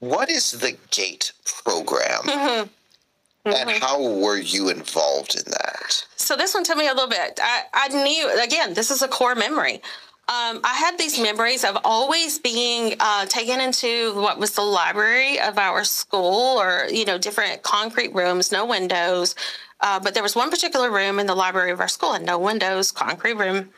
What is the GATE program? And how were you involved in that? So this one took me a little bit. I knew, again, this is a core memory. I had these memories of always being taken into what was the library of our school, or, different concrete rooms, no windows. But there was one particular room in the library of our school, and no windows, concrete room,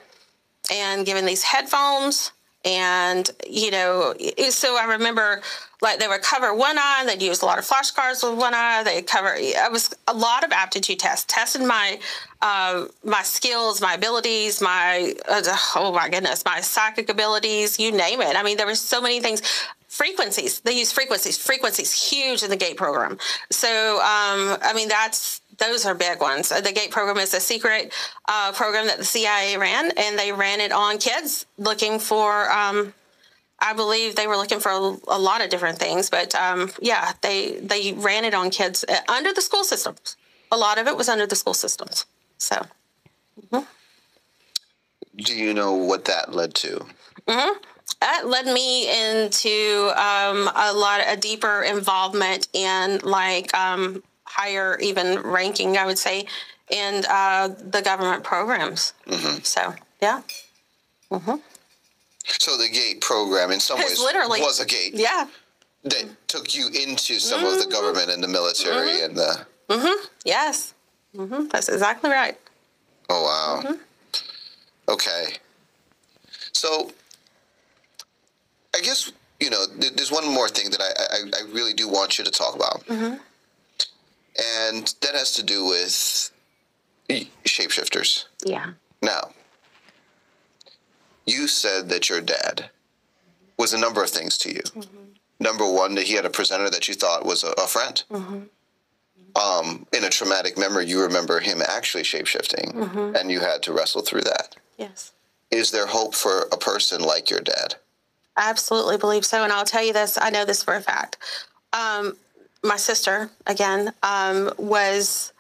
and given these headphones. And, so I remember, like, they would cover one eye. They'd use a lot of flashcards with one eye. It was a lot of aptitude tests, tested my skills, my abilities, my psychic abilities, you name it. I mean, there were so many things. Frequencies. They use frequencies, huge in the GATE program. So, those are big ones. The GATE program is a secret program that the CIA ran, and they ran it on kids looking for, I believe they were looking for a lot of different things, but they ran it on kids under the school systems. A lot of it was under the school systems. So. Do you know what that led to? That led me into a deeper involvement in, like, higher even ranking, I would say, in the government programs. So, yeah. So the GATE program, in some ways, literally was a gate. Yeah. That took you into some of the government and the military and the... Yes. That's exactly right. Oh, wow. Okay. So, I guess, there's one more thing that I really do want you to talk about. And that has to do with shapeshifters. Yeah. Now, you said that your dad was a number of things to you. Number one, that he had a presenter that you thought was a friend. In a traumatic memory, you remember him actually shapeshifting, and you had to wrestle through that. Yes. Is there hope for a person like your dad? I absolutely believe so, and I'll tell you this. I know this for a fact. My sister, again, was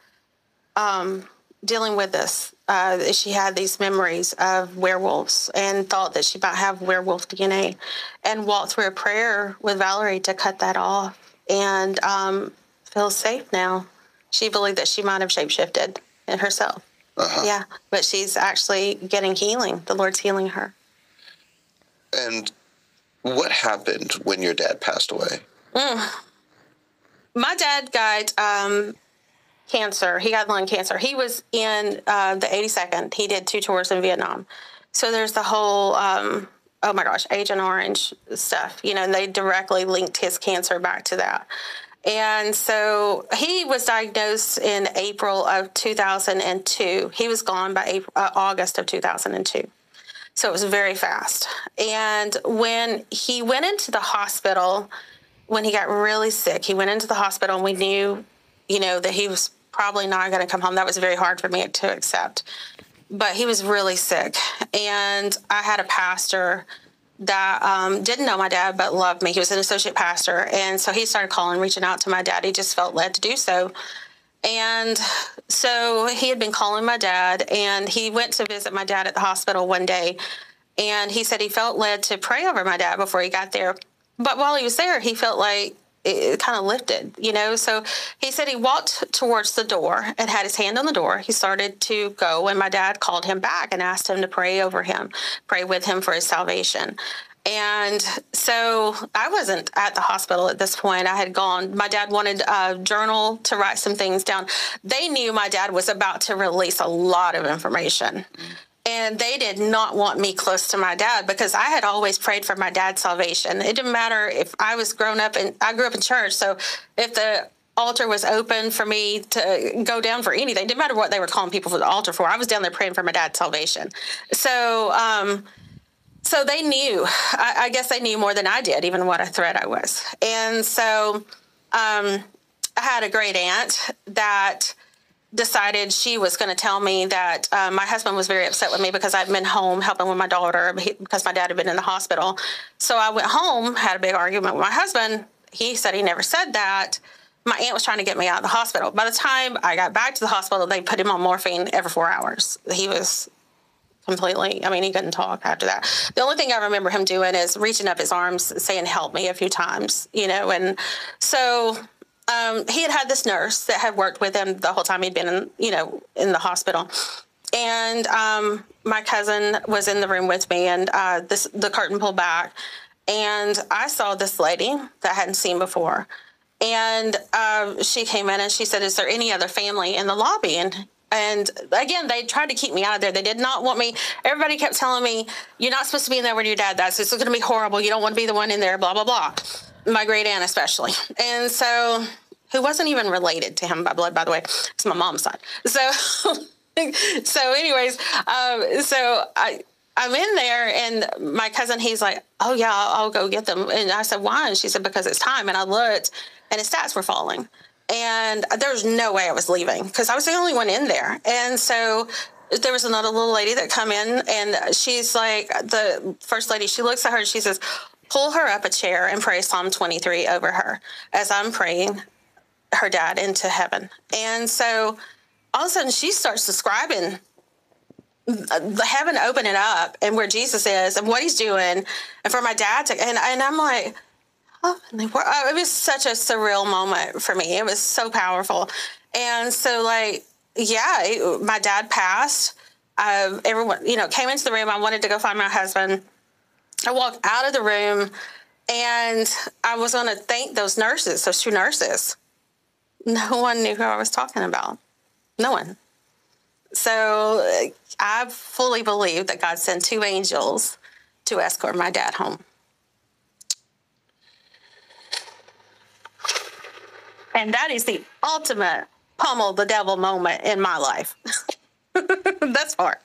dealing with this. She had these memories of werewolves and thought that she might have werewolf DNA, and walked through a prayer with Valerie to cut that off, and feels safe now. She believed that she might have shapeshifted in herself. Yeah, but she's actually getting healing. The Lord's healing her. And what happened when your dad passed away? My dad got cancer. He got lung cancer. He was in the 82nd. He did 2 tours in Vietnam. So there's the whole, Agent Orange stuff. And they directly linked his cancer back to that. And so he was diagnosed in April of 2002. He was gone by August of 2002. So it was very fast. And when he went into the hospital, when he got really sick, he went into the hospital, and we knew, that he was probably not going to come home. That was very hard for me to accept. But he was really sick. And I had a pastor that didn't know my dad but loved me. He was an associate pastor. And so he started reaching out to my dad. He just felt led to do so. And so he had been calling my dad, and he went to visit my dad at the hospital one day. And he said he felt led to pray over my dad before he got there. But while he was there, he felt like it kind of lifted, So he said he walked towards the door and had his hand on the door. He started to go, and my dad called him back and asked him to pray over him, pray with him for his salvation. And so I wasn't at the hospital at this point. I had gone. My dad wanted a journal to write some things down. They knew my dad was about to release a lot of information. And they did not want me close to my dad, because I had always prayed for my dad's salvation. It didn't matter if I was grown up, and I grew up in church. So if the altar was open for me to go down for anything, it didn't matter what they were calling people for the altar for. I was down there praying for my dad's salvation. So, so they knew, I guess they knew more than I did, even what a threat I was. And so I had a great aunt that decided she was going to tell me that my husband was very upset with me because I'd been home helping with my daughter because my dad had been in the hospital. So I went home, had a big argument with my husband. He said he never said that. My aunt was trying to get me out of the hospital. By the time I got back to the hospital, they put him on morphine every 4 hours. He was completely. I mean, he couldn't talk after that. The only thing I remember him doing is reaching up his arms, saying, "Help me," a few times, and so he had this nurse that had worked with him the whole time he'd been in the hospital. And my cousin was in the room with me, and the curtain pulled back, and I saw this lady that I hadn't seen before. And she came in and she said, "Is there any other family in the lobby?" And again, they tried to keep me out of there. They did not want me. Everybody kept telling me, "You're not supposed to be in there when your dad dies. This is going to be horrible. You don't want to be the one in there, blah, blah, blah." My great aunt especially. And so, who wasn't even related to him by blood, by the way. It's my mom's side. So anyways, I'm in there, and my cousin, he's like, "Oh yeah, I'll go get them." And I said, "Why?" And she said, "Because it's time." And I looked, and his stats were falling. And there was no way I was leaving because I was the only one in there. And so there was another little lady that come in, and she's like, the first lady, she looks at her and she says, "Pull her up a chair and pray Psalm 23 over her," as I'm praying her dad into heaven. And so all of a sudden she starts describing the heaven opening up and where Jesus is and what he's doing, and for my dad to, and I'm like, oh, it was such a surreal moment for me. It was so powerful. And so, my dad passed. Everyone, came into the room. I wanted to go find my husband. I walked out of the room, and I was going to thank those nurses, those two nurses. No one knew who I was talking about. No one. So I fully believe that God sent two angels to escort my dad home. And that is the ultimate pummel the devil moment in my life. That's hard.